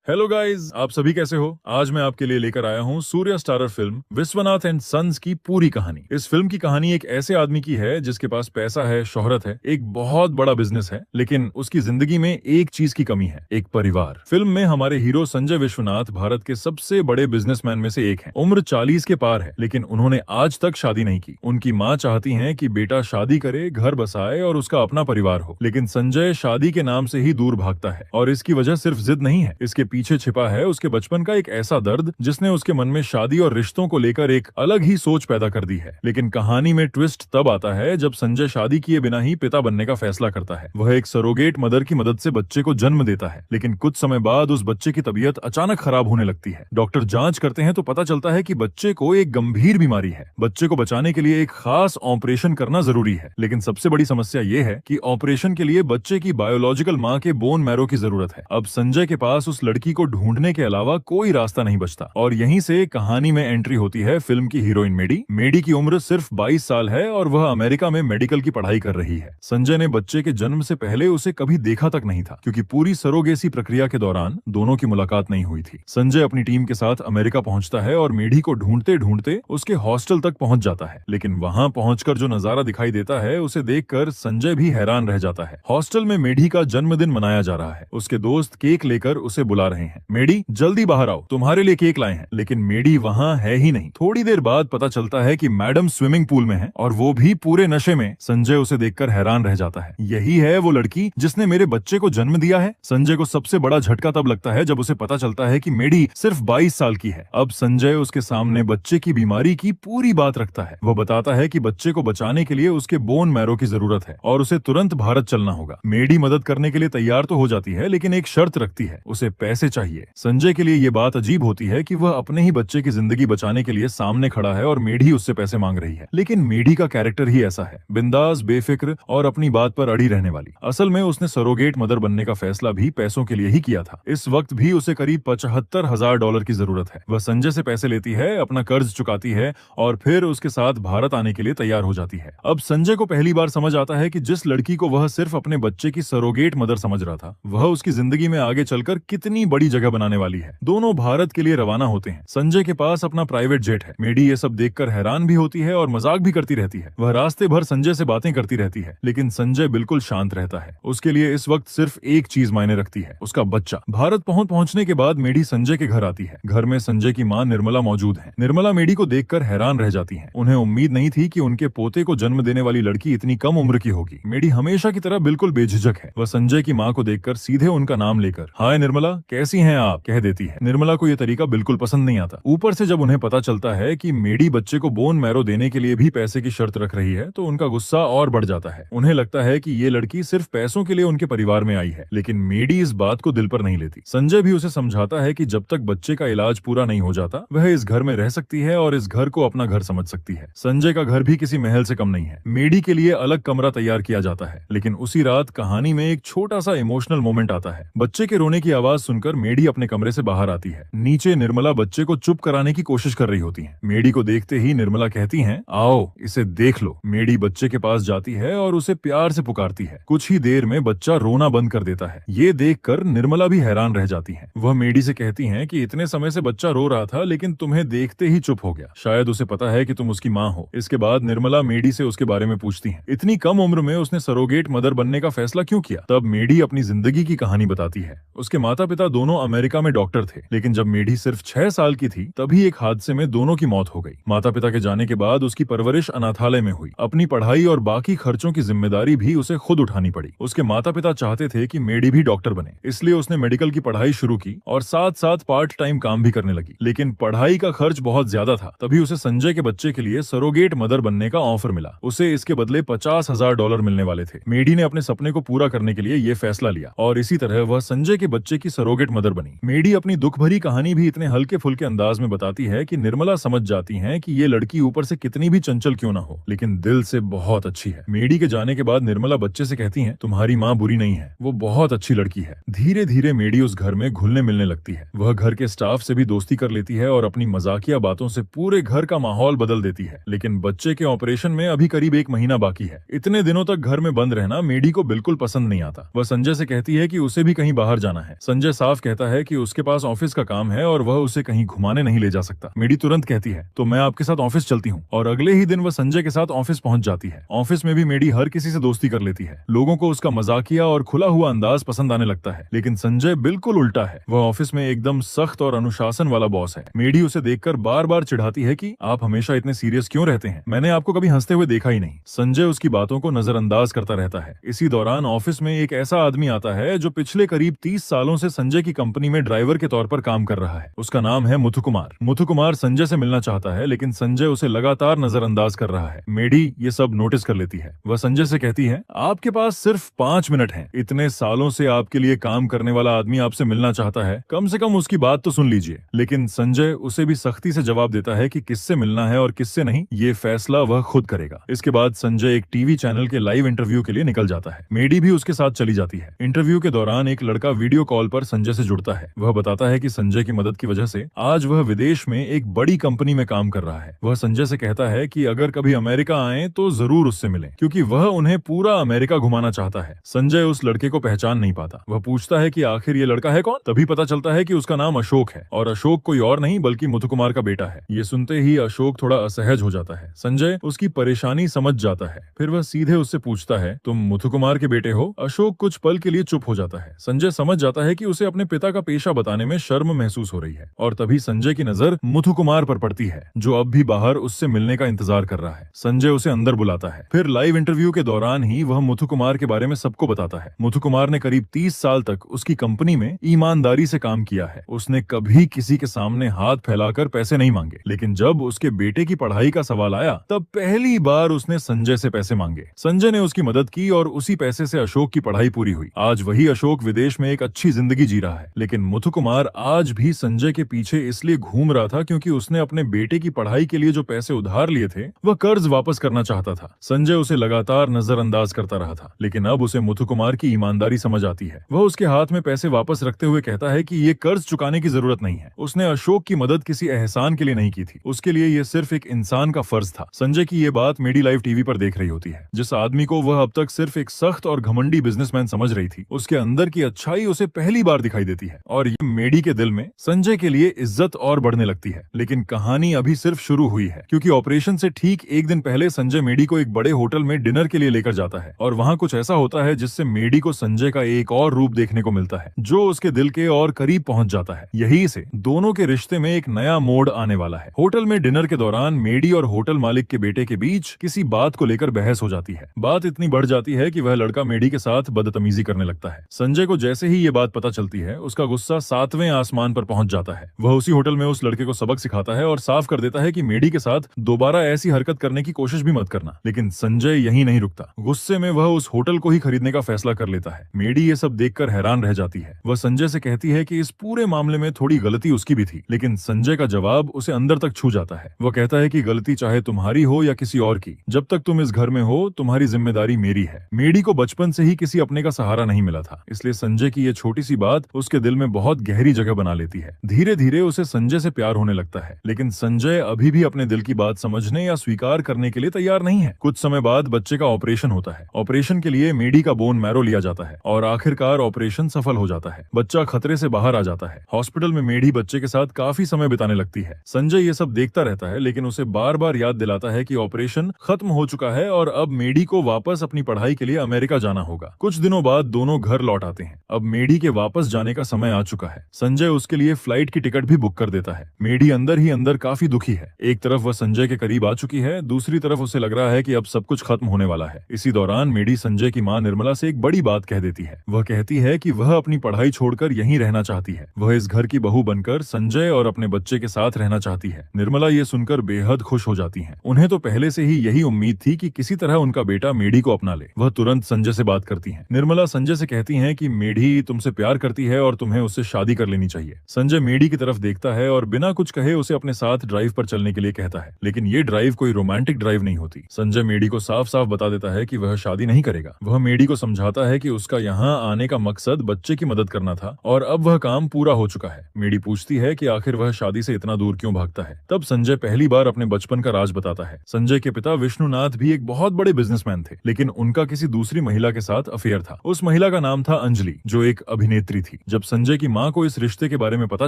Hello guys, आप सभी कैसे हो। आज मैं आपके लिए लेकर आया हूँ Suriya starrer film Viswanath and sons की पूरी कहानी। इस फिल्म की कहानी एक ऐसे आदमी की है जिसके पास पैसा है, शोहरत है, एक बहुत बड़ा बिजनेस है, लेकिन उसकी जिंदगी में एक चीज की कमी है, एक परिवार। फिल्म में हमारे हीरो संजय विश्वनाथ भारत के सबसे बड़े बिजनेसमैन में से एक हैं। उम्र 40 के पार है, लेकिन उन्होंने आज तक शादी नहीं की। उनकी माँ चाहती है कि बेटा शादी करे, घर बसाए और उसका अपना परिवार हो, लेकिन संजय शादी के नाम से ही दूर भागता है। और इसकी वजह सिर्फ जिद नहीं है, इसके पीछे छिपा है उसके बचपन का एक ऐसा दर्द जिसने उसके मन में शादी और रिश्तों को लेकर एक अलग ही सोच पैदा कर दी है। लेकिन कहानी में ट्विस्ट तब आता है जब संजय शादी किए बिना ही पिता बनने का फैसला करता है। वह एक सरोगेट मदर की मदद से बच्चे को जन्म देता है, लेकिन कुछ समय बाद उस बच्चे की तबीयत अचानक खराब होने लगती है। डॉक्टर जांच करते हैं तो पता चलता है कि बच्चे को एक गंभीर बीमारी है। बच्चे को बचाने के लिए एक खास ऑपरेशन करना जरूरी है, लेकिन सबसे बड़ी समस्या ये है कि ऑपरेशन के लिए बच्चे की बायोलॉजिकल माँ के बोन मैरो की जरूरत है। अब संजय के पास उस लड़की को ढूंढने के अलावा कोई रास्ता नहीं बचता, और यहीं से कहानी में एंट्री होती है फिल्म की हीरोइन मेडी। मेडी की उम्र सिर्फ 22 साल है और वह अमेरिका में मेडिकल की पढ़ाई कर रही है। संजय ने बच्चे के जन्म से पहले उसे कभी देखा तक नहीं था, क्योंकि पूरी सरोगेसी प्रक्रिया के दौरान दोनों की मुलाकात नहीं हुई थी। संजय अपनी टीम के साथ अमेरिका पहुंचता है और मेडी को ढूंढते ढूंढते उसके हॉस्टल तक पहुंच जाता है, लेकिन वहां पहुंचकर जो नजारा दिखाई देता है उसे देखकर संजय भी हैरान रह जाता है। हॉस्टल में मेडी का जन्मदिन मनाया जा रहा है। उसके दोस्त केक लेकर उसे बुला रहे हैं। मेडी, जल्दी बाहर आओ, तुम्हारे लिए केक लाए हैं। लेकिन मेडी वहां है ही नहीं। थोड़ी देर बाद पता चलता है कि मैडम स्विमिंग पूल में है, और वो भी पूरे नशे में। संजय उसे देखकर हैरान रह जाता है। यही है वो लड़की जिसने मेरे बच्चे को जन्म दिया है। संजय को सबसे बड़ा झटका तब लगता है जब उसे पता चलता है कि मेडी सिर्फ 22 साल की है। अब संजय उसके सामने बच्चे की बीमारी की पूरी बात रखता है। वह बताता है कि बच्चे को बचाने के लिए उसके बोन मैरो की जरूरत है और उसे तुरंत भारत चलना होगा। मेडी मदद करने के लिए तैयार तो हो जाती है, लेकिन एक शर्त रखती है, उसे पैसे चाहिए। संजय के लिए ये बात अजीब होती है कि वह अपने ही बच्चे की जिंदगी बचाने के लिए सामने खड़ा है और मेडी उससे पैसे मांग रही है। लेकिन मेडी का कैरेक्टर ही ऐसा है, बिंदास, बेफिक्र और अपनी बात पर अड़ी रहने वाली। असल में उसने सरोगेट मदर बनने का फैसला भी पैसों के लिए ही किया था। इस वक्त भी उसे करीब $75,000 की जरूरत है। वह संजय से पैसे लेती है, अपना कर्ज चुकाती है और फिर उसके साथ भारत आने के लिए तैयार हो जाती है। अब संजय को पहली बार समझ आता है कि जिस लड़की को वह सिर्फ अपने बच्चे की सरोगेट मदर समझ रहा था, वह उसकी जिंदगी में आगे चलकर कितनी बड़ी जगह बनाने वाली है। दोनों भारत के लिए रवाना होते हैं। संजय के पास अपना प्राइवेट जेट है। मेडी ये सब देखकर हैरान भी होती है और मजाक भी करती रहती है। वह रास्ते भर संजय से बातें करती रहती है, लेकिन संजय बिल्कुल शांत रहता है। उसके लिए इस वक्त सिर्फ एक चीज मायने रखती है, उसका बच्चा। भारत पहुंचने के बाद मेडी संजय के घर आती है। घर में संजय की माँ निर्मला मौजूद है। निर्मला मेडी को देखकर हैरान रह जाती है। उन्हें उम्मीद नहीं थी कि उनके पोते को जन्म देने वाली लड़की इतनी कम उम्र की होगी। मेडी हमेशा की तरह बिल्कुल बेझिझक है। वह संजय की माँ को देखकर सीधे उनका नाम लेकर हाय निर्मला, कैसी हैं आप, कह देती है। निर्मला को यह तरीका बिल्कुल पसंद नहीं आता। ऊपर से जब उन्हें पता चलता है कि मेडी बच्चे को बोन मैरो देने के लिए भी पैसे की शर्त रख रही है, तो उनका गुस्सा और बढ़ जाता है। उन्हें लगता है कि ये लड़की सिर्फ पैसों के लिए उनके परिवार में आई है, लेकिन मेडी इस बात को दिल पर नहीं लेती। संजय भी उसे समझाता है कि जब तक बच्चे का इलाज पूरा नहीं हो जाता, वह इस घर में रह सकती है और इस घर को अपना घर समझ सकती है। संजय का घर भी किसी महल से कम नहीं है। मेडी के लिए अलग कमरा तैयार किया जाता है, लेकिन उसी रात कहानी में एक छोटा सा इमोशनल मोमेंट आता है। बच्चे के रोने की आवाज सुनकर मेडी अपने कमरे से बाहर आती है। नीचे निर्मला बच्चे को चुप कराने की कोशिश कर रही होती है। मेडी को देखते ही निर्मला कहती हैं, आओ इसे देख लो। मेडी बच्चे के पास जाती है और उसे प्यार से पुकारती है। कुछ ही देर में बच्चा रोना बंद कर देता है। ये देखकर निर्मला भी हैरान रह जाती है। वह मेडी से कहती हैं कि इतने समय से बच्चा रो रहा था, लेकिन तुम्हें देखते ही चुप हो गया। शायद उसे पता है कि तुम उसकी माँ हो। इसके बाद निर्मला मेडी से उसके बारे में पूछती है, इतनी कम उम्र में उसने सरोगेट मदर बनने का फैसला क्यों किया। तब मेडी अपनी जिंदगी की कहानी बताती है। उसके माता पिता दोनों अमेरिका में डॉक्टर थे, लेकिन जब मेडी सिर्फ 6 साल की थी तभी एक हादसे में दोनों की मौत हो गई। माता पिता के जाने के बाद उसकी परवरिश अनाथालय में हुई। अपनी पढ़ाई और बाकी खर्चों की जिम्मेदारी भी उसे खुद उठानी पड़ी। उसके माता पिता चाहते थे कि मेडी भी डॉक्टर बने, इसलिए उसने मेडिकल की पढ़ाई शुरू की और साथ साथ पार्ट टाइम काम भी करने लगी। लेकिन पढ़ाई का खर्च बहुत ज्यादा था। तभी उसे संजय के बच्चे के लिए सरोगेट मदर बनने का ऑफर मिला। उसे इसके बदले $50,000 मिलने वाले थे। मेडी ने अपने सपने को पूरा करने के लिए ये फैसला लिया और इसी तरह वह संजय के बच्चे की सरोगेट मदर बनी। मेडी अपनी दुख भरी कहानी भी इतने हल्के फुल्के अंदाज में बताती है कि निर्मला समझ जाती है कि ये लड़की ऊपर से कितनी भी चंचल क्यों ना हो, लेकिन दिल से बहुत अच्छी है। मेडी के जाने के बाद निर्मला बच्चे से कहती है, तुम्हारी माँ बुरी नहीं है, वो बहुत अच्छी लड़की है। धीरे धीरे मेडी उस घर में घुलने मिलने लगती है। वह घर के स्टाफ से भी दोस्ती कर लेती है और अपनी मजाकिया बातों से पूरे घर का माहौल बदल देती है। लेकिन बच्चे के ऑपरेशन में अभी करीब 1 महीना बाकी है। इतने दिनों तक घर में बंद रहना मेडी को बिल्कुल पसंद नहीं आता। वह संजय से कहती है कि उसे भी कहीं बाहर जाना है। संजय साफ साफ कहता है कि उसके पास ऑफिस का काम है और वह उसे कहीं घुमाने नहीं ले जा सकता। मेडी तुरंत कहती है, तो मैं आपके साथ ऑफिस चलती हूँ, और अगले ही दिन वह संजय के साथ ऑफिस पहुंच जाती है। ऑफिस में भी मेडी हर किसी से दोस्ती कर लेती है। लोगों को उसका मजाकिया और खुला हुआ अंदाज पसंद आने लगता है। लेकिन संजय बिल्कुल उल्टा है। वह ऑफिस में एकदम सख्त और अनुशासन वाला बॉस है। मेडी उसे देखकर बार बार चिढ़ाती है कि आप हमेशा इतने सीरियस क्यों रहते हैं, मैंने आपको कभी हंसते हुए देखा ही नहीं। संजय उसकी बातों को नजरअंदाज करता रहता है। इसी दौरान ऑफिस में एक ऐसा आदमी आता है जो पिछले करीब 30 सालों से संजय की कंपनी में ड्राइवर के तौर पर काम कर रहा है। उसका नाम है मुथु कुमार। मुथु कुमार संजय से मिलना चाहता है, लेकिन संजय उसे लगातार नजरअंदाज कर रहा है। मेडी ये सब नोटिस कर लेती है। वह संजय से कहती है, आपके पास सिर्फ 5 मिनट हैं। इतने सालों से आपके लिए काम करने वाला आदमी आपसे मिलना चाहता है, कम से कम उसकी बात तो सुन लीजिए। लेकिन संजय उसे भी सख्ती से जवाब देता है कि किससे मिलना है और किससे नहीं, ये फैसला वह खुद करेगा। इसके बाद संजय एक टीवी चैनल के लाइव इंटरव्यू के लिए निकल जाता है। मेडी भी उसके साथ चली जाती है। इंटरव्यू के दौरान एक लड़का वीडियो कॉल पर संजय से जुड़ता है। वह बताता है कि संजय की मदद की वजह से आज वह विदेश में एक बड़ी कंपनी में काम कर रहा है। वह संजय से कहता है कि अगर कभी अमेरिका आए तो जरूर उससे मिलें, क्योंकि वह उन्हें पूरा अमेरिका घुमाना चाहता है। संजय उस लड़के को पहचान नहीं पाता। वह पूछता है कि आखिर ये लड़का है कौन। तभी पता चलता है कि उसका नाम अशोक है, और अशोक कोई और नहीं बल्कि मुथु कुमार का बेटा है। ये सुनते ही अशोक थोड़ा असहज हो जाता है। संजय उसकी परेशानी समझ जाता है। फिर वह सीधे उससे पूछता है, तुम मुथु कुमार के बेटे हो? अशोक कुछ पल के लिए चुप हो जाता है। संजय समझ जाता है कि उसे अपने पिता का पेशा बताने में शर्म महसूस हो रही है, और तभी संजय की नजर मुथु कुमार पर पड़ती है, जो अब भी बाहर उससे मिलने का इंतजार कर रहा है। संजय उसे अंदर बुलाता है। फिर लाइव इंटरव्यू के दौरान ही वह मुथु कुमार के बारे में सबको बताता है। मुथु कुमार ने करीब 30 साल तक उसकी कंपनी में ईमानदारी से काम किया है। उसने कभी किसी के सामने हाथ फैलाकर पैसे नहीं मांगे, लेकिन जब उसके बेटे की पढ़ाई का सवाल आया तब पहली बार उसने संजय से पैसे मांगे। संजय ने उसकी मदद की और उसी पैसे से अशोक की पढ़ाई पूरी हुई। आज वही अशोक विदेश में एक अच्छी जिंदगी जी रहा है। लेकिन मुथु कुमार आज भी संजय के पीछे इसलिए घूम रहा था क्योंकि उसने अपने बेटे की पढ़ाई के लिए जो पैसे उधार लिए थे वह कर्ज वापस करना चाहता था। संजय उसे लगातार नजरअंदाज करता रहा था, लेकिन अब उसे मुथु कुमार की ईमानदारी समझ आती है। वह उसके हाथ में पैसे वापस रखते हुए कहता है कि ये कर्ज चुकाने की जरूरत नहीं है। उसने अशोक की मदद किसी एहसान के लिए नहीं की थी, उसके लिए ये सिर्फ एक इंसान का फर्ज था। संजय की ये बात मेडी लाइव टीवी पर देख रही होती है। जिस आदमी को वह अब तक सिर्फ एक सख्त और घमंडी बिजनेसमैन समझ रही थी, उसके अंदर की अच्छाई उसे पहली बार दिखाई देती है, और ये मेडी के दिल में संजय के लिए इज्जत और बढ़ने लगती है। लेकिन कहानी अभी सिर्फ शुरू हुई है, क्योंकि ऑपरेशन से ठीक एक दिन पहले संजय मेडी को एक बड़े होटल में डिनर के लिए लेकर जाता है, और वहाँ कुछ ऐसा होता है जिससे मेडी को संजय का एक और रूप देखने को मिलता है, जो उसके दिल के और करीब पहुंच जाता है। यही से दोनों के रिश्ते में एक नया मोड़ आने वाला है। होटल में डिनर के दौरान मेडी और होटल मालिक के बेटे के बीच किसी बात को लेकर बहस हो जाती है। बात इतनी बढ़ जाती है कि वह लड़का मेडी के साथ बदतमीजी करने लगता है। संजय को जैसे ही ये बात पता चलती है, उसका गुस्सा 7वें आसमान पर पहुंच जाता है। वह उसी होटल में उस लड़के को सबक सिखाता है और साफ कर देता है कि मेडी के साथ दोबारा ऐसी हरकत करने की कोशिश भी मत करना। लेकिन संजय यही नहीं रुकता। गुस्से में वह उस होटल को ही खरीदने का फैसला कर लेता है। मेडी ये सब देखकर हैरान रह जाती है। वह संजय से कहती है कि इस पूरे मामले में थोड़ी गलती उसकी भी थी, लेकिन संजय का जवाब उसे अंदर तक छू जाता है। वह कहता है कि गलती चाहे तुम्हारी हो या किसी और की, जब तक तुम इस घर में हो तुम्हारी जिम्मेदारी मेरी है। मेडी को बचपन से ही किसी अपने का सहारा नहीं मिला था, इसलिए संजय की ये छोटी सी बात उसके दिल में बहुत गहरी जगह बना लेती है। धीरे धीरे उसे संजय से प्यार होने लगता है, लेकिन संजय अभी भी अपने दिल की बात समझने या स्वीकार करने के लिए तैयार नहीं है। कुछ समय बाद बच्चे का ऑपरेशन होता है। ऑपरेशन के लिए मेडी का बोन मैरो लिया जाता है और आखिरकार ऑपरेशन सफल हो जाता है। बच्चा खतरे से बाहर आ जाता है। हॉस्पिटल में मेडी बच्चे के साथ काफी समय बिताने लगती है। संजय ये सब देखता रहता है, लेकिन उसे बार बार याद दिलाता है कि ऑपरेशन खत्म हो चुका है और अब मेडी को वापस अपनी पढ़ाई के लिए अमेरिका जाना होगा। कुछ दिनों बाद दोनों घर लौट आते हैं। अब मेडी के वापस जाने का समय आ चुका है। संजय उसके लिए फ्लाइट की टिकट भी बुक कर देता है। मेडी अंदर ही अंदर काफी दुखी है। एक तरफ वह संजय के करीब आ चुकी है, दूसरी तरफ उसे लग रहा है कि अब सब कुछ खत्म होने वाला है। इसी दौरान मेडी संजय की मां निर्मला से एक बड़ी बात कह देती है। वह कहती है कि वह अपनी पढ़ाई छोड़कर यहीं रहना चाहती है। वह इस घर की बहू बनकर संजय और अपने बच्चे के साथ रहना चाहती है। निर्मला ये सुनकर बेहद खुश हो जाती हैं। उन्हें तो पहले से ही यही उम्मीद थी कि किसी तरह उनका बेटा मेडी को अपना ले। वह तुरंत संजय से बात करती हैं। निर्मला संजय से कहती हैं कि मेडी तुमसे प्यार करती है और तुम्हें उससे शादी कर लेनी चाहिए। संजय मेडी की तरफ देखता है और बिना कुछ कहे उसे अपने साथ ड्राइव पर चलने के लिए कहता है, लेकिन ये ड्राइव कोई रोमांटिक ड्राइव नहीं होती। संजय मेडी को साफ साफ बता देता है कि वह शादी नहीं करेगा। वह मेडी को समझाता है कि उसका यहाँ आने का मकसद बच्चे की मदद करना था और अब वह काम पूरा हो चुका है। मेडी पूछती है कि आखिर वह शादी से इतना दूर क्यों भागता है। तब संजय पहली बार अपने बचपन का राज बताता है। संजय के पिता विष्णुनाथ भी एक बहुत बड़े बिजनेसमैन थे, लेकिन उनका किसी दूसरी महिला के साथ अफेयर था। उस महिला का नाम था अंजलि, जो एक अभिनेत्री थी। जब संजय की माँ को इस रिश्ते के बारे में पता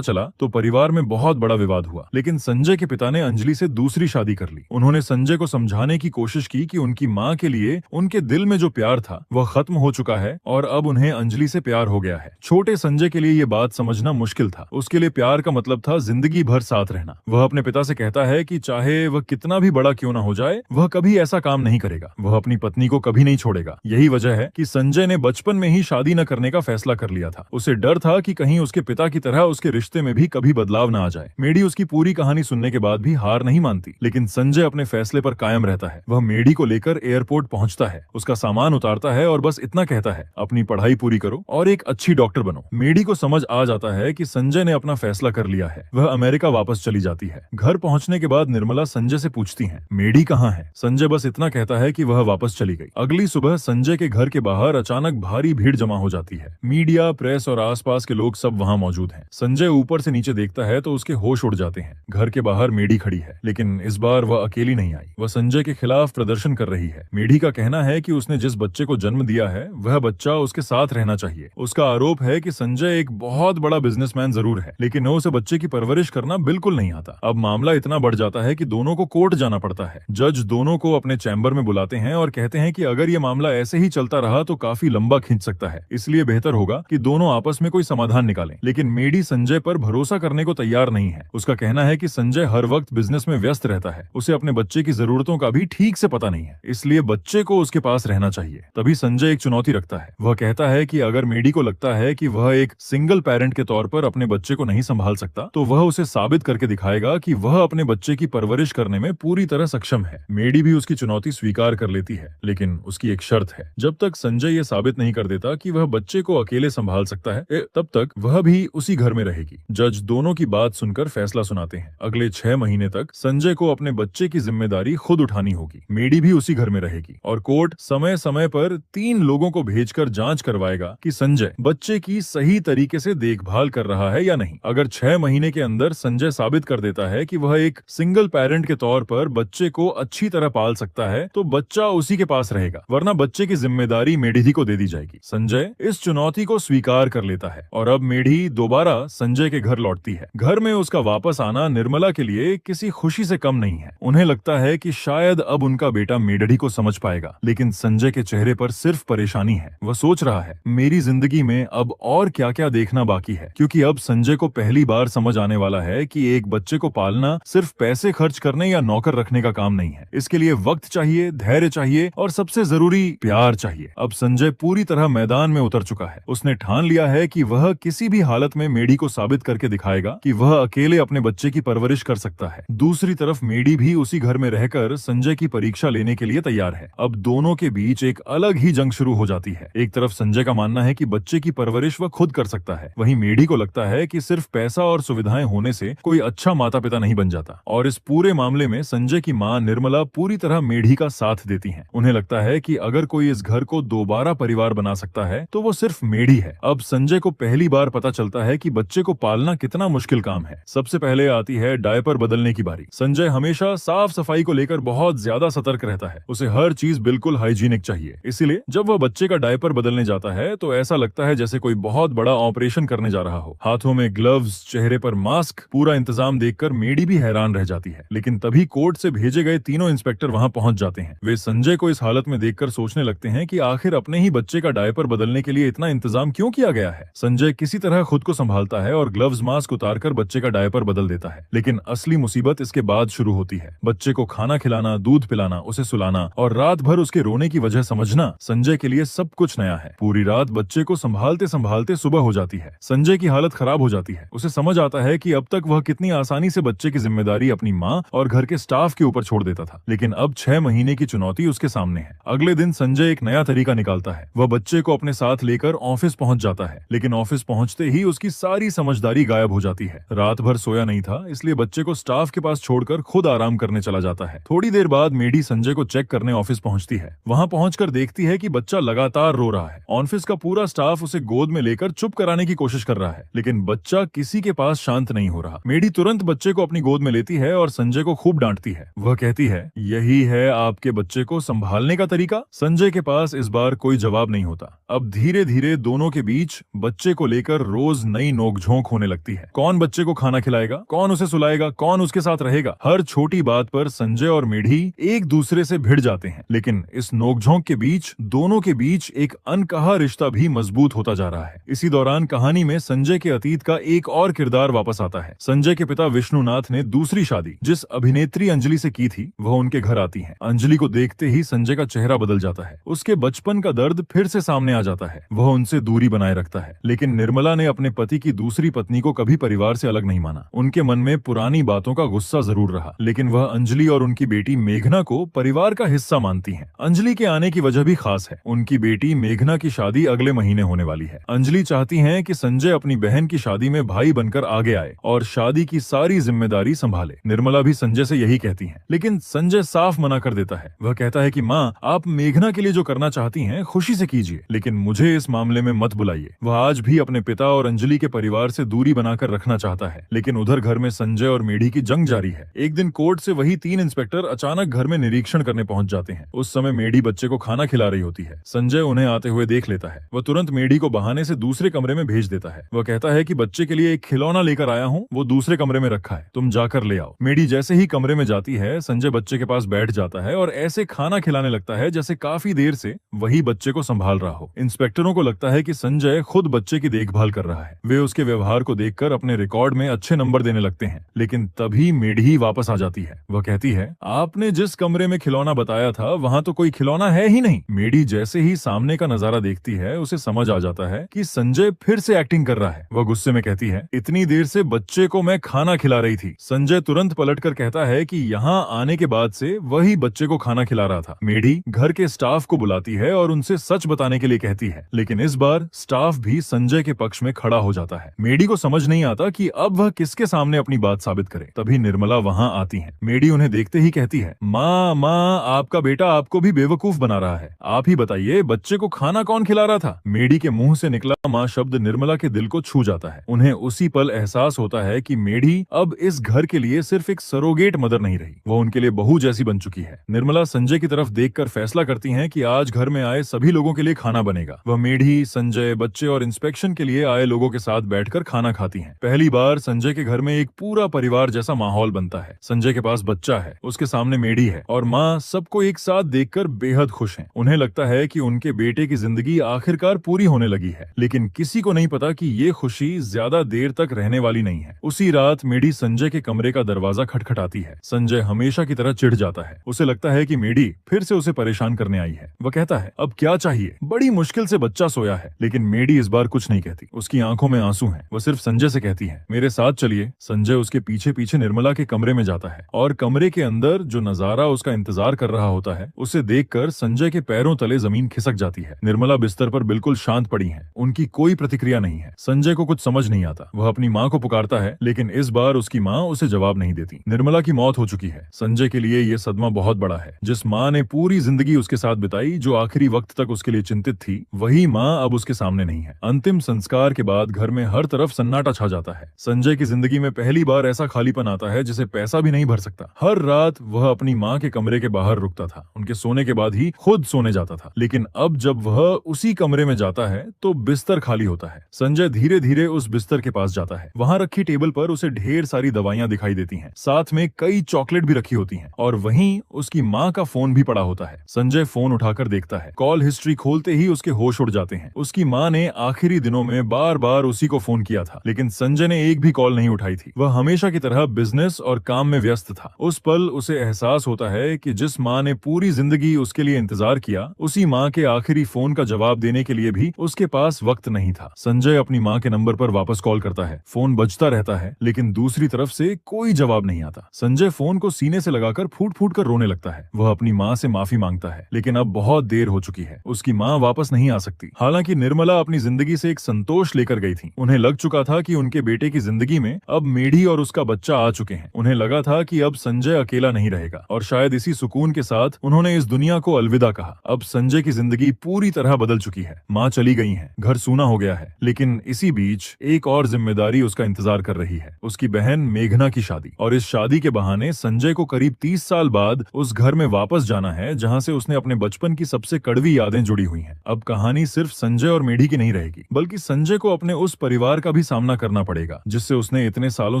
चला तो परिवार में बहुत बड़ा विवाद हुआ, लेकिन संजय के पिता ने अंजलि से दूसरी शादी कर ली। उन्होंने संजय को समझाने की कोशिश की कि उनकी माँ के लिए उनके दिल में जो प्यार था वह खत्म हो चुका है और अब उन्हें अंजलि से प्यार हो गया है। छोटे संजय के लिए ये बात समझना मुश्किल था। उसके लिए प्यार का मतलब था जिंदगी भर साथ रहना। वह अपने पिता से कहता है कि चाहे वह कितना भी बड़ा क्यों ना हो जाए, वह कभी ऐसा काम नहीं करेगा। वह अपनी पत्नी को कभी नहीं छोड़ेगा। यही वजह है कि संजय ने बचपन में ही शादी न करने का फैसला कर लिया था। उसे डर था कि कहीं उसके पिता की तरह उसके रिश्ते में भी कभी बदलाव न आ जाए। मेडी उसकी पूरी कहानी सुनने के बाद भी हार नहीं मानती, लेकिन संजय अपने फैसले पर कायम रहता है। वह मेडी को लेकर एयरपोर्ट पहुंचता है, उसका सामान उतारता है और बस इतना कहता है, अपनी पढ़ाई पूरी करो और एक अच्छी डॉक्टर बनो। मेडी को समझ आ जाता है कि संजय ने अपना फैसला कर लिया है। वह अमेरिका वापस चली जाती है। घर पहुंचने के बाद निर्मला संजय से पूछती है, मेडी कहाँ है? संजय बस इतना कहता है कि वह वापस चली गई। अगली सुबह संजय के घर के बाहर अचानक भारी भीड़ जमा हो जाती है। मीडिया, प्रेस और आसपास के लोग सब वहां मौजूद हैं। संजय ऊपर से नीचे देखता है तो उसके होश उड़ जाते हैं। घर के बाहर मेडी खड़ी है, लेकिन इस बार वह अकेली नहीं आई। वह संजय के खिलाफ प्रदर्शन कर रही है। मेडी का कहना है कि उसने जिस बच्चे को जन्म दिया है वह बच्चा उसके साथ रहना चाहिए। उसका आरोप है कि संजय एक बहुत बड़ा बिजनेसमैन जरूर है, लेकिन उसे बच्चे की परवरिश करना बिल्कुल नहीं आता। अब मामला इतना बढ़ जाता है कि दोनों को कोर्ट जाना पड़ता है। जज दोनों को अपने चैम्बर में बुलाते हैं और कहते हैं कि अगर ये मामला ऐसे ही चलता रहा तो काफी लंबा खींच सकता है, इसलिए बेहतर होगा कि दोनों आपस में कोई समाधान निकालें। लेकिन मेडी संजय पर भरोसा करने को तैयार नहीं है। उसका कहना है कि संजय हर वक्त बिजनेस में व्यस्त रहता है, उसे अपने बच्चे की जरूरतों का भी ठीक से पता नहीं है, इसलिए बच्चे को उसके पास रहना चाहिए। तभी संजय एक चुनौती रखता है। वह कहता है कि अगर मेडी को लगता है कि वह एक सिंगल पेरेंट के तौर पर अपने बच्चे को नहीं संभाल सकता, तो वह उसे साबित करके दिखाएगा कि वह अपने बच्चे की परवरिश करने में पूरी तरह सक्षम है। मेडी भी उसकी चुनौती स्वीकार कर लेती है, लेकिन उसकी एक शर्त है। जब तक संजय ये साबित नहीं कर देता कि वह बच्चे को अकेले संभाल सकता है, तब तक वह भी उसी घर में रहेगी। जज दोनों की बात सुनकर फैसला सुनाते हैं। अगले 6 महीने तक संजय को अपने बच्चे की जिम्मेदारी खुद उठानी होगी। मेडी भी उसी घर में रहेगी और कोर्ट समय समय पर 3 लोगों को भेजकर जांच करवाएगा कि संजय बच्चे की सही तरीके से देखभाल कर रहा है या नहीं। अगर 6 महीने के अंदर संजय साबित कर देता है कि वह एक सिंगल पेरेंट के तौर पर बच्चे को अच्छी तरह पाल सकता है, तो बच्चा उसी के पास रहेगा, वरना बच्चे की जिम्मेदारी मेडी को दे दी जाएगी। संजय इस चुनौती को स्वीकार कर लेता है और अब मेडी दोबारा संजय के घर लौटती है। घर में उसका वापस आना निर्मला के लिए किसी खुशी से कम नहीं है। उन्हें लगता है कि शायद अब उनका बेटा मेडी को समझ पाएगा, लेकिन संजय के चेहरे पर सिर्फ परेशानी है। वह सोच रहा है, मेरी जिंदगी में अब और क्या क्या देखना बाकी है, क्योंकि अब संजय को पहली बार समझ आने वाला है कि एक बच्चे को पालना सिर्फ पैसे खर्च करने या नौकर रखने का काम नहीं है। इसके लिए वक्त चाहिए, धैर्य चाहिए और सबसे जरूरी प्यार चाहिए। अब संजय पूरी तरह मैदान में उतर चुका है। उसने ठान लिया है कि वह किसी भी हालत में मेडी को साबित करके दिखाएगा कि वह अकेले अपने बच्चे की परवरिश कर सकता है। दूसरी तरफ मेडी भी उसी घर में रहकर संजय की परीक्षा लेने के लिए तैयार है। अब दोनों के बीच एक अलग ही जंग शुरू हो जाती है। एक तरफ संजय का मानना है कि बच्चे की परवरिश वह खुद कर सकता है, वहीं मेडी को लगता है कि सिर्फ पैसा और सुविधाएं होने से कोई अच्छा माता पिता नहीं बन जाता। और इस पूरे मामले में संजय की माँ निर्मला पूरी तरह मेडी का साथ देती है। उन्हें लगता है कि अगर कोई इस घर को दोबारा परिवार बना सकता है तो वो सिर्फ मेडी है। अब संजय को पहली बार पता चलता है कि बच्चे को पालना कितना मुश्किल काम है। सबसे पहले आती है डायपर बदलने की बारी। संजय हमेशा साफ सफाई को लेकर बहुत ज्यादा सतर्क रहता है। उसे हर चीज बिल्कुल हाइजीनिक चाहिए। इसीलिए जब वह बच्चे का डायपर बदलने जाता है तो ऐसा लगता है जैसे कोई बहुत बड़ा ऑपरेशन करने जा रहा हो। हाथों में ग्लव्स, चेहरे पर मास्क, पूरा इंतजाम देखकर मेडी भी हैरान रह जाती है। लेकिन तभी कोर्ट से भेजे गए तीनों इंस्पेक्टर वहां पहुंच जाते हैं। वे संजय को इस हालत में देखकर सोचने लगते हैं कि आखिर अपने ही बच्चे का डायपर बदलने के लिए इतना इंतजाम क्यों किया गया है। संजय किसी तरह खुद को संभालता है और ग्लव्स, मास्क उतारकर बच्चे का डायपर बदल देता है। लेकिन असली मुसीबत इसके बाद शुरू होती है। बच्चे को खाना खिलाना, दूध पिलाना, उसे सुलाना और रात भर उसके रोने की वजह समझना संजय के लिए सब कुछ नया है। पूरी रात बच्चे को संभालते संभालते सुबह हो जाती है। संजय की हालत खराब हो जाती है। उसे समझ आता है कि अब तक वह कितनी आसानी से बच्चे की जिम्मेदारी अपनी माँ और घर के स्टाफ के ऊपर छोड़ देता था, लेकिन अब 6 महीने की चुनौती उसके सामने है। अगले दिन संजय एक नया तरीका निकालता है। वह बच्चे को अपने साथ लेकर ऑफिस पहुंच जाता है, लेकिन ऑफिस पहुंचते ही उसकी सारी समझदारी गायब हो जाती है। रात भर सोया नहीं था, इसलिए बच्चे को स्टाफ के पास छोड़कर खुद आराम करने चला जाता है। थोड़ी देर बाद मेडी संजय को चेक करने ऑफिस पहुंचती है। वहां पहुंचकर देखती है कि बच्चा लगातार रो रहा है। ऑफिस का पूरा स्टाफ उसे गोद में लेकर चुप कराने की कोशिश कर रहा है, लेकिन बच्चा किसी के पास शांत नहीं हो रहा। मेडी तुरंत बच्चे को अपनी गोद में लेती है और संजय को खूब डांटती है। वह कहती है, यही है आपके बच्चे को संभालने का तरीका? संजय के पास इस बार कोई जवाब नहीं होता। अब धीरे धीरे दोनों के बीच बच्चे को लेकर रोज नई नोकझोंक होने लगती है। कौन बच्चे को खाना खिलाएगा, कौन उसे सुलाएगा, कौन उसके साथ रहेगा। हर छोटी बात पर संजय और मेढी एक दूसरे से भिड़ जाते हैं, लेकिन इस नोकझोंक के बीच दोनों के बीच एक अनकहा रिश्ता भी मजबूत होता जा रहा है। इसी दौरान कहानी में संजय के अतीत का एक और किरदार वापस आता है। संजय के पिता विष्णुनाथ ने दूसरी शादी जिस अभिनेत्री अंजलि से की थी, वह उनके घर आती है। अंजलि को देखते ही संजय का चेहरा बदल जाता है। उसके बचपन का दर्द फिर से सामने आ जाता है। वह उनसे दूरी बनाए रखता है, लेकिन निर्मला ने अपने पति की दूसरी पत्नी को कभी परिवार से अलग नहीं माना। उनके मन में पुरानी बातों का गुस्सा जरूर रहा, लेकिन वह अंजलि और उनकी बेटी मेघना को परिवार का हिस्सा मानती हैं। अंजलि के आने की वजह भी खास है। उनकी बेटी मेघना की शादी अगले महीने होने वाली है। अंजलि चाहती हैं कि संजय अपनी बहन की शादी में भाई बनकर आगे आए और शादी की सारी जिम्मेदारी संभाले। निर्मला भी संजय से यही कहती है, लेकिन संजय साफ मना कर देता है। वह कहता है कि माँ, आप मेघना के लिए जो करना चाहती हैं खुशी से कीजिए, लेकिन मुझे इस मामले में मत बुलाइए। वह आज भी अपने पिता और अंजलि के परिवार से दूरी बनाकर रखना चाहता है, लेकिन उधर घर में संजय और मेढी की जंग जारी है। एक दिन कोर्ट से वही 3 इंस्पेक्टर अचानक घर में निरीक्षण करने पहुंच जाते हैं। उस समय मेढी बच्चे को खाना खिला रही होती है। संजय उन्हें आते हुए देख लेता है। वह तुरंत मेढी को बहाने से दूसरे कमरे में भेज देता है। वह कहता है कि बच्चे के लिए एक खिलौना लेकर आया हूँ, वो दूसरे कमरे में रखा है, तुम जाकर ले आओ। मेढी जैसे ही कमरे में जाती है, संजय बच्चे के पास बैठ जाता है और ऐसे खाना खिलाने लगता है जैसे काफी देर से वही बच्चे को संभाल रहा हो। इंस्पेक्टरों को लगता है कि संजय खुद बच्चे की देखभाल कर रहा है। वे उसके व्यवहार को देखकर अपने रिकॉर्ड में अच्छे नंबर देने लगते हैं, लेकिन तभी मेढी वापस आ जाती है। वह कहती है, आपने जिस कमरे में खिलौना बताया था वहाँ तो कोई खिलौना है ही नहीं। मेढी जैसे ही सामने का नजारा देखती है, उसे समझ आ जाता है कि संजय फिर से एक्टिंग कर रहा है। वह गुस्से में कहती है, इतनी देर से बच्चे को मैं खाना खिला रही थी। संजय तुरंत पलटकर कहता है कि यहाँ आने के बाद से वही बच्चे को खाना खिला रहा था। मेढी घर के स्टाफ को बुलाती है और उनसे सच बताने के लिए कहती है, लेकिन इस बार स्टाफ भी संजय के पक्ष में खड़ा हो जाता है। मेढी को समझ नहीं आता कि अब वह किसके सामने अपनी बात साबित करे। तभी निर्मला वहाँ आती है। मेढी उन्हें देखते ही कहती है, माँ, आपका बेटा आपको भी बेवकूफ बना रहा है। आप ही बताइए, बच्चे को खाना कौन खिला रहा था। मेढी के मुंह से निकला माँ शब्द निर्मला के दिल को छू जाता है। उन्हें उसी पल एहसास होता है कि मेढी अब इस घर के लिए सिर्फ एक सरोगेट मदर नहीं रही, वो उनके लिए बहू जैसी बन चुकी है। निर्मला संजय की तरफ देखकर फैसला करती हैं कि आज घर में आए सभी लोगों के लिए खाना बनेगा। वह मेढी, संजय, बच्चे और इंस्पेक्शन के लिए आए लोगों के साथ बैठकर खाना खाती हैं। पहली बार संजय के घर में एक पूरा परिवार जैसा माहौल बनता है। संजय के पास बच्चा है, उसके सामने मेढी है और माँ सबको एक साथ देखकर बेहद खुश हैं। उन्हें लगता है कि उनके बेटे की जिंदगी आखिरकार पूरी होने लगी है, लेकिन किसी को नहीं पता कि ये खुशी ज्यादा देर तक रहने वाली नहीं है। उसी रात मेढी संजय के कमरे का दरवाजा खटखटाती है। संजय हमेशा की तरह चिढ़ जाता है। उसे लगता है कि मेढी फिर से उसे परेशान करने आई है। वह कहता है, अब क्या चाहिए, बड़ी मुश्किल से बच्चा सोया है। लेकिन मेढी इस बार कुछ नहीं कहती। उसकी आंखों में आंसू हैं। वह सिर्फ संजय से कहती है, मेरे साथ चलिए। संजय उसके पीछे पीछे निर्मला के कमरे में जाता है और कमरे के अंदर जो नजारा उसका इंतजार कर रहा होता है, उसे देखकर संजय के पैरों तले जमीन खिसक जाती है। निर्मला बिस्तर पर बिल्कुल शांत पड़ी है। उनकी कोई प्रतिक्रिया नहीं है। संजय को कुछ समझ नहीं आता। वह अपनी माँ को पुकारता है, लेकिन इस बार उसकी माँ उसे जवाब नहीं देती। निर्मला की मौत हो चुकी है। संजय के लिए यह सदमा बहुत बड़ा है। जिस माँ ने पूरी जिंदगी उसके साथ बिताई, जो आखिरी वक्त तक उसके लिए चिंतित थी, वही माँ अब उसके सामने नहीं है। अंतिम संस्कार के बाद घर में हर तरफ सन्नाटा छा जाता है। संजय की जिंदगी में पहली बार ऐसा खालीपन आता है जिसे पैसा भी नहीं भर सकता। हर रात वह अपनी माँ के कमरे के बाहर रुकता था। उनके सोने के बाद ही खुद सोने जाता था, लेकिन अब जब वह उसी कमरे में जाता है तो बिस्तर खाली होता है। संजय धीरे धीरे उस बिस्तर के पास जाता है। वहां रखी टेबल पर उसे ढेर सारी दवाइयां दिखाई देती हैं। साथ में कई चॉकलेट भी रखी होती हैं और वहीं उसकी माँ का फोन भी पड़ा होता है। संजय फोन उठाकर देखता है। कॉल हिस्ट्री खोलते ही उसके होश उड़ जाते हैं। उसकी माँ ने आखिरी दिनों में बार बार उसी को फोन किया था, लेकिन संजय ने एक भी कॉल नहीं उठाई थी। वह हमेशा की तरह बिजनेस और काम में व्यस्त था। उस पल उसे एहसास होता है कि जिस माँ ने पूरी जिंदगी उसके लिए इंतजार किया, उसी माँ के आखिरी फोन का जवाब देने के लिए भी उसके पास वक्त नहीं था। संजय अपनी माँ के नंबर पर वापस कॉल करता है। फोन बजता रहता है, लेकिन दूसरी तरफ से कोई जवाब नहीं आता। संजय फोन को सीने से लगाकर फूट फूट कर रोने लगता है। वह अपनी माँ से माफी मांगता है, लेकिन अब बहुत देर हो चुकी है। उसकी माँ वापस नहीं आ सकती। हालांकि निर्मला अपनी जिंदगी से एक संतोष लेकर गई थी। उन्हें लग चुका था कि उनके बेटे की जिंदगी में अब मेढी और उसका बच्चा आ चुके हैं। उन्हें लगा था कि अब संजय अकेला नहीं रहेगा और शायद इसी सुकून के साथ उन्होंने इस दुनिया को अलविदा कहा। अब संजय की जिंदगी पूरी तरह बदल चुकी है। माँ चली गई है, घर सूना हो गया है, लेकिन इसी बीच एक और जिम्मेदारी उसका इंतजार कर रही है, उसकी बहन मेघना की शादी। और इस शादी के बहाने संजय को करीब 30 साल बाद उस घर में वापस जाना है जहाँ से उसने अपने बचपन की सबसे कड़वी यादें जुड़ी हुई हैं। अब कहानी सिर्फ संजय और मेढी की नहीं रहेगी। रहेगी, बल्कि संजय को अपने उस परिवार का भी सामना करना पड़ेगा जिससे उसने इतने सालों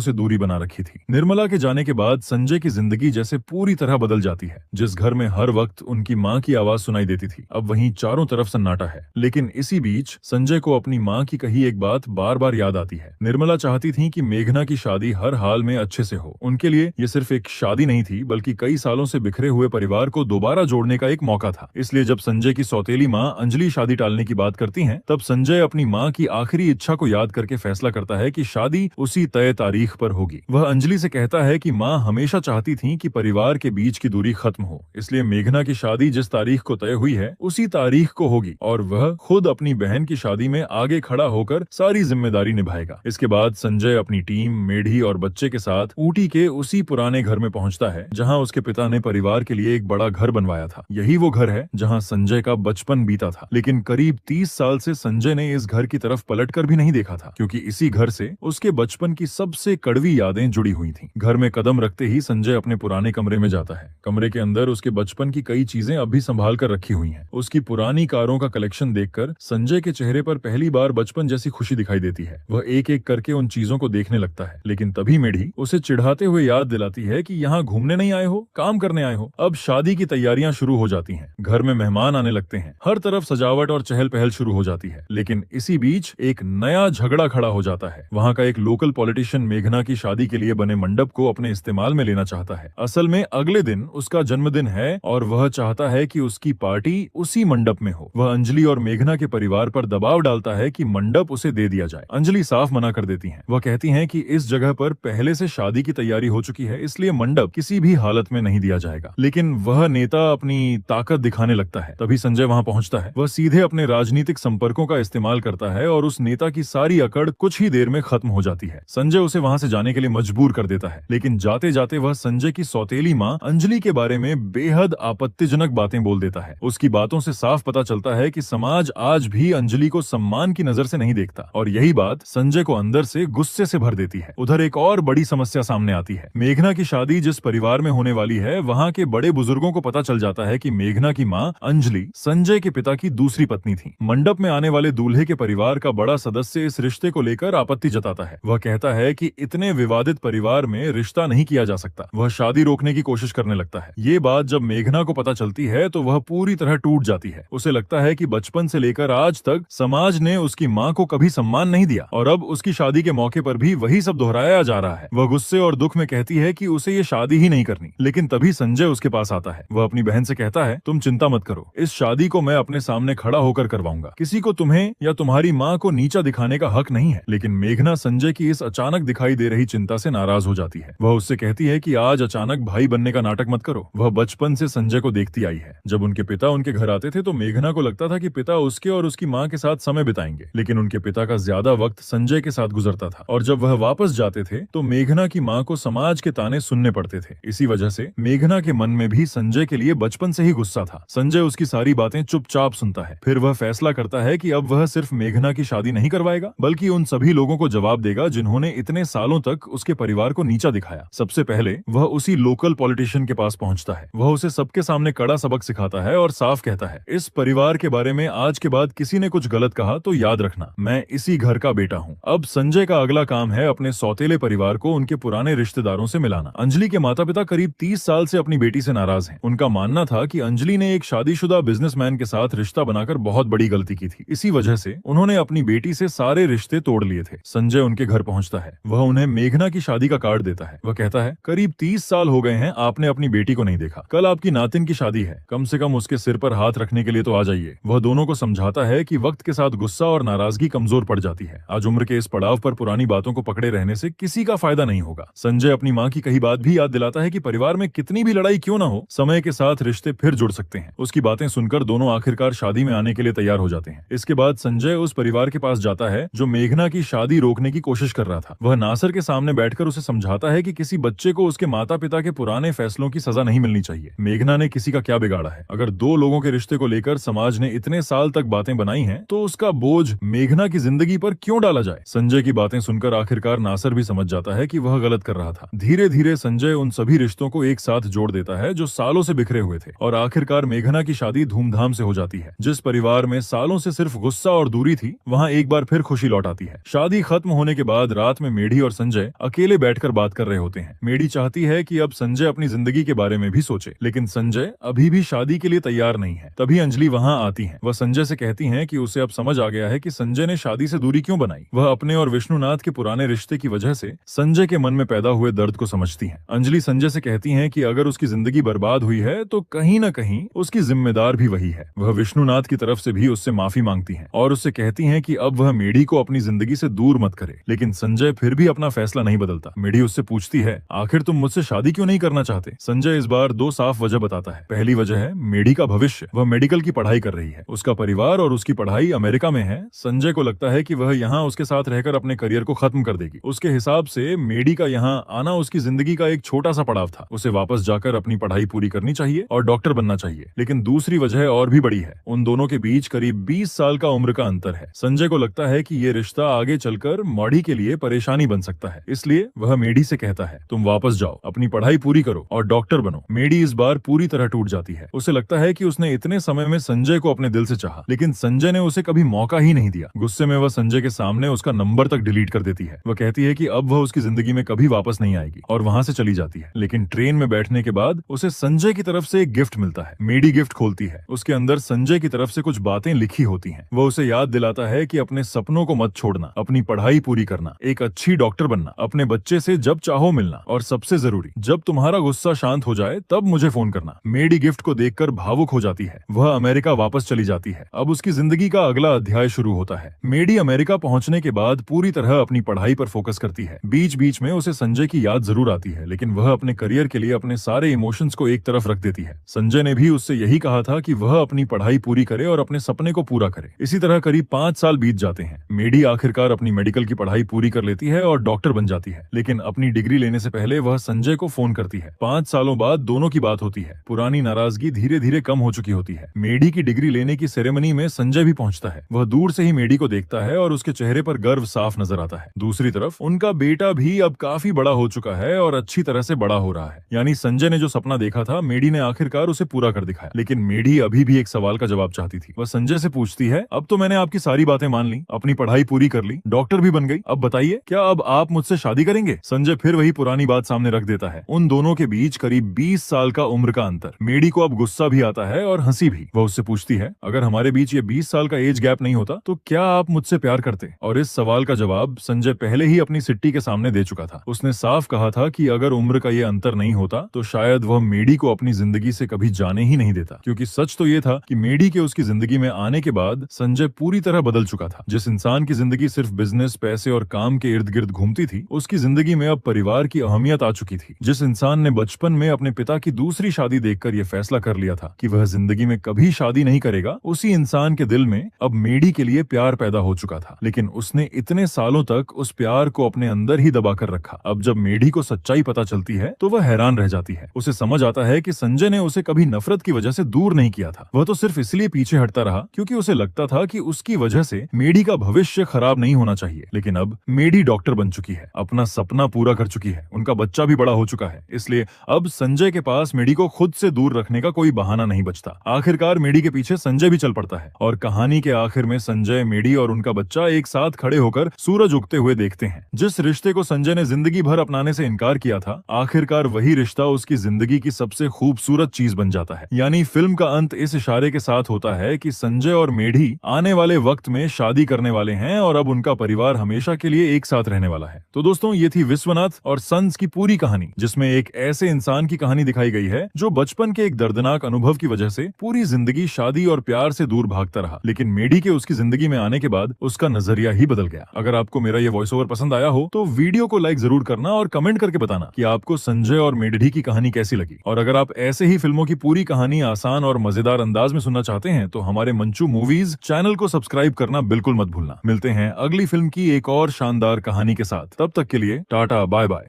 से दूरी बना रखी थी। निर्मला के जाने के बाद संजय की जिंदगी जैसे पूरी तरह बदल जाती है। जिस घर में हर वक्त उनकी माँ की आवाज सुनाई देती थी, अब वहीं चारों तरफ सन्नाटा है। लेकिन इसी बीच संजय को अपनी माँ की कही एक बात बार बार याद आती है। निर्मला चाहती थी कि मेघना की शादी हर हाल में अच्छे से हो। उनके लिए ये सिर्फ एक शादी नहीं थी, बल्कि कई सालों से बिखरे हुए परिवार को दोबारा जोड़ने का एक मौका था। इसलिए जब संजय की सौतेली माँ अंजलि शादी टालने की बात करती हैं, तब संजय अपनी माँ की आखिरी इच्छा को याद करके फैसला करता है कि शादी उसी तय तारीख पर होगी। वह अंजलि से कहता है कि माँ हमेशा चाहती थी कि परिवार के बीच की दूरी खत्म हो, इसलिए मेघना की शादी जिस तारीख को तय हुई है उसी तारीख को होगी और वह खुद अपनी बहन की शादी में आगे खड़ा होकर सारी जिम्मेदारी निभाएगा। इसके बाद संजय अपनी टीम, मेढ़ी और बच्चे के साथ ऊटी के उसी पुराने घर में पहुंचता है जहां उसके पिता ने परिवार के लिए एक बड़ा घर बनवाया था। यही वो घर है जहां संजय का बचपन बीता था। लेकिन करीब 30 साल से संजय ने इस घर की तरफ पलटकर भी नहीं देखा था, क्योंकि इसी घर से उसके बचपन की सबसे कड़वी यादें जुड़ी हुई थीं। घर में कदम रखते ही संजय अपने पुराने कमरे में जाता है। कमरे के अंदर उसके बचपन की कई चीजें अब भी संभाल कर रखी हुई हैं। उसकी पुरानी कारों का कलेक्शन देखकर संजय के चेहरे पर पहली बार बचपन जैसी खुशी दिखाई देती है। वह एक एक करके उन चीजों को देखने लगता है, लेकिन तभी मेढ़ी उसे चिढ़ाते हुए याद दिलाती है कि यहाँ घूमने नहीं आए हो, काम करने आए हो। अब शादी की तैयारियां शुरू हो जाती हैं। घर में मेहमान आने लगते हैं, हर तरफ सजावट और चहल पहल शुरू हो जाती है। लेकिन इसी बीच एक नया झगड़ा खड़ा हो जाता है। वहाँ का एक लोकल पॉलिटिशियन मेघना की शादी के लिए बने मंडप को अपने इस्तेमाल में लेना चाहता है। असल में अगले दिन उसका जन्मदिन है और वह चाहता है कि उसकी पार्टी उसी मंडप में हो। वह अंजलि और मेघना के परिवार पर दबाव डालता है कि मंडप उसे दे दिया जाए। अंजलि साफ मना कर देती हैं। वह कहती हैं कि इस जगह पर पहले से शादी की तैयारी हो चुकी है, इसलिए मंडप किसी भी हालत में नहीं दिया जाएगा। लेकिन वह नेता अपनी ताकत दिखाने लगता है। तभी संजय वहां पहुंचता है। वह सीधे अपने राजनीतिक संपर्कों का इस्तेमाल करता है और उस नेता की सारी अकड़ कुछ ही देर में खत्म हो जाती है। संजय उसे वहां से जाने के लिए मजबूर कर देता है, लेकिन जाते जाते वह संजय की सौतेली माँ अंजलि के बारे में बेहद आपत्तिजनक बातें बोल देता है। उसकी बातों से साफ पता चलता है कि समाज आज भी अंजलि को सम्मान की नजर से नहीं देखता और यही बात संजय को अंदर से गुस्से से भर देती है। उधर एक और बड़ी समस्या सामने आती है। मेघना की शादी जिस परिवार में होने वाली है, वहाँ के बड़े बुजुर्गों को पता चल जाता है कि मेघना की माँ अंजलि संजय के पिता की दूसरी पत्नी थी। मंडप में आने वाले दूल्हे के परिवार का बड़ा सदस्य इस रिश्ते को लेकर आपत्ति जताता है। वह कहता है कि इतने विवादित परिवार में रिश्ता नहीं किया जा सकता। वह शादी रोकने की कोशिश करने लगता है। ये बात जब मेघना को पता चलती है तो वह पूरी तरह टूट जाती है। उसे लगता है कि बचपन से लेकर आज तक समाज ने उसकी माँ को कभी सम्मान नहीं दिया और अब उसकी शादी के मौके पर भी वही सब दोहराया जा रहा है। वह गुस्से और दुख में कहती है कि उसे ये शादी ही नहीं करनी। लेकिन तभी संजय उसके पास आता है। वह अपनी बहन से कहता है, तुम चिंता मत करो, इस शादी को मैं अपने सामने खड़ा होकर करवाऊंगा। किसी को तुम्हें या तुम्हारी माँ को नीचा दिखाने का हक नहीं है। लेकिन मेघना संजय की इस अचानक दिखाई दे रही चिंता से नाराज हो जाती है। वह उससे कहती है कि आज अचानक भाई बनने का नाटक मत करो। वह बचपन से संजय को देखती आई है। जब उनके पिता उनके घर आते थे तो मेघना को लगता था कि पिता उसके और उसकी माँ के साथ समय बिताएंगे, लेकिन उनके पिता का ज्यादा वक्त संजय के साथ गुजरता था और जब वह वापस जाते थे तो मेघना की माँ को समाज के ताने सुनने पड़ते थे। इसी वजह से मेघना के मन में भी संजय के लिए बचपन से ही गुस्सा था। संजय उसकी सारी बातें चुपचाप सुनता है। फिर वह फैसला करता है कि अब वह सिर्फ मेघना की शादी नहीं करवाएगा, बल्कि उन सभी लोगों को जवाब देगा जिन्होंने इतने सालों तक उसके परिवार को नीचा दिखाया। सबसे पहले वह उसी लोकल पॉलिटिशियन के पास पहुंचता है। वह उसे सबके सामने कड़ा सबक सिखाता है और साफ कहता है, इस परिवार के बारे में आज के बाद किसी ने कुछ गलत कहा तो याद रखना, मैं इसी घर का बेटा हूँ। अब संजय का अगला काम है अपने सौतेले परिवार को उनके पुराने रिश्तेदारों से मिलाना। अंजलि के माता पिता करीब 30 साल से अपनी बेटी से नाराज हैं। उनका मानना था कि अंजलि ने एक शादीशुदा बिजनेसमैन के साथ रिश्ता बनाकर बहुत बड़ी गलती की थी। इसी वजह से उन्होंने अपनी बेटी से सारे रिश्ते तोड़ लिए थे। संजय उनके घर पहुंचता है। वह उन्हें मेघना की शादी का कार्ड देता है। वह कहता है, करीब 30 साल हो गए हैं आपने अपनी बेटी को नहीं देखा। कल आपकी नातिन की शादी है, कम से कम उसके सिर पर हाथ रखने के लिए तो आ जाइए। वह दोनों को समझाता है कि वक्त के साथ गुस्सा और नाराजगी कमजोर पड़ जाती है। आज उम्र के इस पड़ाव पर पुरानी बातों को पकड़े रहने से किसी का फायदा नहीं होगा। संजय अपनी माँ की कही बात भी याद दिलाता है कि परिवार में कितनी भी लड़ाई क्यों ना हो, समय के साथ रिश्ते फिर जुड़ सकते हैं। उसकी बातें सुनकर दोनों आखिरकार शादी में आने के लिए तैयार हो जाते हैं। इसके बाद संजय उस परिवार के पास जाता है जो मेघना की शादी रोकने की कोशिश कर रहा था। वह नासिर के सामने बैठकर उसे समझाता है कि किसी बच्चे को उसके माता पिता के पुराने फैसलों की सजा नहीं मिलनी चाहिए। मेघना ने किसी का क्या बिगाड़ा है? अगर दो लोगों के रिश्ते को लेकर समाज ने इतने साल तक बातें बनाई हैं, तो उसका बोझ मेघना की जिंदगी पर क्यों डाला जाए? संजय की बातें सुनकर आखिरकार नासिर भी समझ जाता है कि वह गलत कर रहा था। धीरे धीरे संजय उन सभी रिश्तों को एक साथ जोड़ देता है जो सालों से बिखरे हुए थे और आखिरकार मेघना की शादी धूमधाम से हो जाती है। जिस परिवार में सालों से सिर्फ गुस्सा और दूरी थी, वहाँ एक बार फिर खुशी लौट आती है। शादी खत्म होने के बाद रात में मेढी और संजय अकेले बैठकर बात कर रहे होते हैं। मेढी चाहती है कि अब संजय अपनी जिंदगी के बारे में भी सोचे, लेकिन संजय अभी भी शादी के लिए तैयार नहीं है। तभी अंजलि वहाँ आती है। वह संजय से कहती है कि उसे अब समझ आ गया है कि संजय ने शादी से दूरी क्यों बनाई। वह अपने और विष्णुनाथ के पुराने रिश्ते की वजह से संजय के मन में पैदा हुए दर्द को समझती है। अंजलि संजय से कहती है कि अगर उसकी जिंदगी बर्बाद हुई है तो कहीं न कहीं उसकी जिम्मेदार भी वही है। वह विष्णुनाथ की तरफ से भी उससे माफी मांगती है और उससे कहती है कि अब वह मेढी को अपनी जिंदगी से दूर मत करे, लेकिन संजय फिर भी अपना फैसला नहीं बदलता। मेढी उससे पूछती है, आखिर तुम मुझसे शादी क्यों नहीं करना चाहते? संजय इस बार दो साफ वजह बताता है। पहली वजह है मेढी का भविष्य। वह मेडिकल की पढ़ाई कर रही है, उसका परिवार और उसकी पढ़ाई अमेरिका में है। संजय को लगता है कि वह यहाँ उसके साथ रहकर अपने करियर को खत्म कर देगी। उसके हिसाब से मेढी का यहाँ आना उसकी जिंदगी का एक छोटा सा पड़ाव था। उसे वापस जाकर अपनी पढ़ाई पूरी करनी चाहिए और डॉक्टर बनना चाहिए। लेकिन दूसरी वजह और भी बड़ी है। उन दोनों के बीच करीब 20 साल का उम्र का अंतर है। संजय को लगता है कि ये रिश्ता आगे चलकर मॉडी के लिए परेशानी बन सकता है, इसलिए वह मेढी से कहता है, तुम वापस जाओ, अपनी पढ़ाई पूरी करो और डॉक्टर बनो। मेढी इस बार पूरी तरह टूट जाती है। उसे लगता है कि उसने इतने समय में संजय को अपने दिल से चाहा, लेकिन संजय ने उसे कभी मौका ही नहीं दिया। गुस्से में वह संजय के सामने उसका नंबर तक डिलीट कर देती है। वह कहती है कि अब वह उसकी जिंदगी में कभी वापस नहीं आएगी और वहां से चली जाती है। लेकिन ट्रेन में बैठने के बाद उसे संजय की तरफ से एक गिफ्ट मिलता है। मेढी गिफ्ट खोलती है। उसके अंदर संजय की तरफ से कुछ बातें लिखी होती हैं। वह उसे याद दिलाता है कि अपने सपनों को मत छोड़ना, अपनी पढ़ाई पूरी करना, एक अच्छी डॉक्टर बनना, अपने बच्चे से जब चाहो मिलना और सबसे जरूरी, जब तुम्हारा गुस्सा शांत हो जाए तब मुझे फोन करना। मेढी गिफ्ट को देखकर भावुक हो जाती है। वह अमेरिका वापस चली जाती है। अब उसकी जिंदगी का अगला अध्याय शुरू होता है। मेढी अमेरिका पहुंचने के बाद पूरी तरह अपनी पढ़ाई पर फोकस करती है। बीच बीच में उसे संजय की याद जरूर आती है, लेकिन वह अपने करियर के लिए अपने सारे इमोशंस को एक तरफ रख देती है। संजय ने भी उससे यही कहा था कि वह अपनी पढ़ाई पूरी करे और अपने सपने को पूरा करे। इसी तरह करीब 5 साल बीत जाते हैं। मेढी आखिरकार अपनी मेडिकल की पढ़ाई पूरी कर लेती है और डॉक्टर बन जाती है, लेकिन अपनी डिग्री लेने से पहले वह संजय को फोन करती है। 5 सालों बाद दोनों की बात होती है। पुरानी नाराजगी धीरे धीरे कम हो चुकी होती है। मेढी की डिग्री लेने की सेरेमनी में संजय भी पहुंचता है। वह दूर से ही मेढी को देखता है और उसके चेहरे पर गर्व साफ नजर आता है। दूसरी तरफ उनका बेटा भी अब काफी बड़ा हो चुका है और अच्छी तरह से बड़ा हो रहा है। यानी संजय ने जो सपना देखा था, मेढी ने आखिरकार उसे पूरा कर दिखाया। लेकिन मेढी अभी भी एक सवाल का जवाब चाहती थी। वह संजय से पूछती है, अब तो मैंने आपकी सारी बातें मान ली, अपनी पढ़ाई पूरी कर ली, डॉक्टर भी बन गई, अब बताइए क्या अब आप मुझसे शादी करेंगे? संजय फिर वही पुरानी बात सामने रख देता है। उन दोनों के बीच करीब 20 साल का उम्र का अंतर। मेढी को अब गुस्सा भी आता है और हंसी भी। वह उससे पूछती है, अगर हमारे बीच ये 20 साल का एज गैप नहीं होता तो क्या आप मुझसे प्यार करते? और इस सवाल का जवाब संजय पहले ही अपनी सिट्टी के सामने दे चुका था। उसने साफ कहा था कि अगर उम्र का ये अंतर नहीं होता तो शायद वह मेढी को अपनी जिंदगी से कभी जाने ही नहीं देता, क्योंकि सच तो ये था कि मेढी के उसकी जिंदगी में आने के बाद संजय पूरी तरह बदल चुका था। जिस इंसान की जिंदगी सिर्फ बिजनेस, पैसे और काम के इर्द गिर्द घूमती थी, उसकी जिंदगी में अब परिवार की अहमियत आ चुकी थी। जिस इंसान ने बचपन में अपने पिता की दूसरी शादी देखकर यह फैसला कर लिया था कि वह जिंदगी में कभी शादी नहीं करेगा, उसी इंसान के दिल में अब मेढी के लिए प्यार पैदा हो चुका था। लेकिन उसने इतने सालों तक उस प्यार को अपने अंदर ही दबा कर रखा। अब जब मेढी को सच्चाई पता चलती है तो वह हैरान रह जाती है। उसे समझ आता है कि संजय ने उसे कभी नफरत की वजह से दूर नहीं किया था। वह तो सिर्फ इसलिए पीछे हटता रहा क्योंकि उसे लगता था कि उसकी वजह से मेढी का भविष्य खराब नहीं होना चाहिए। लेकिन अब मेढी डॉक्टर बन चुकी है, अपना सपना पूरा कर चुकी है, उनका बच्चा भी बड़ा हो चुका है। इसलिए अब संजय के पास मेढी को खुद से दूर रखने का कोई बहाना नहीं बचता। आखिरकार मेढी के पीछे संजय भी चल पड़ता है और कहानी के आखिर में संजय, मेढी और उनका बच्चा एक साथ खड़े होकर सूरज उगते हुए देखते हैं। जिस रिश्ते को संजय ने जिंदगी भर अपनाने से इनकार किया था, आखिरकार वही रिश्ता उसकी जिंदगी की सबसे खूबसूरत चीज बन जाता है। यानी फिल्म का अंत इस इशारे के साथ होता है कि संजय और मेढी आने वाले वक्त में शादी करने वाले हैं और अब उनका परिवार हमेशा के लिए एक साथ रहने वाला है। तो दोस्तों, ये थी विश्वनाथ और सन्स की पूरी कहानी, जिसमें एक ऐसे इंसान की कहानी दिखाई गई है जो बचपन के एक दर्दनाक अनुभव की वजह से पूरी जिंदगी शादी और प्यार से दूर भागता रहा, लेकिन मेढी के उसकी जिंदगी में आने के बाद उसका नजरिया ही बदल गया। अगर आपको मेरा ये वॉइस ओवर पसंद आया हो तो वीडियो को लाइक जरूर करना और कमेंट करके बताना कि आपको संजय और मेढी की कहानी कैसी लगी। और अगर आप ऐसे ही फिल्मों की पूरी कहानी आसान और मजेदार अंदाज में सुनना चाहते हैं तो हमारे मंचू मूवीज चैनल को सब्सक्राइब करना बिल्कुल मत भूलना। मिलते हैं अगली फिल्म की एक और शानदार कहानी के साथ। तब तक के लिए टाटा, बाय बाय।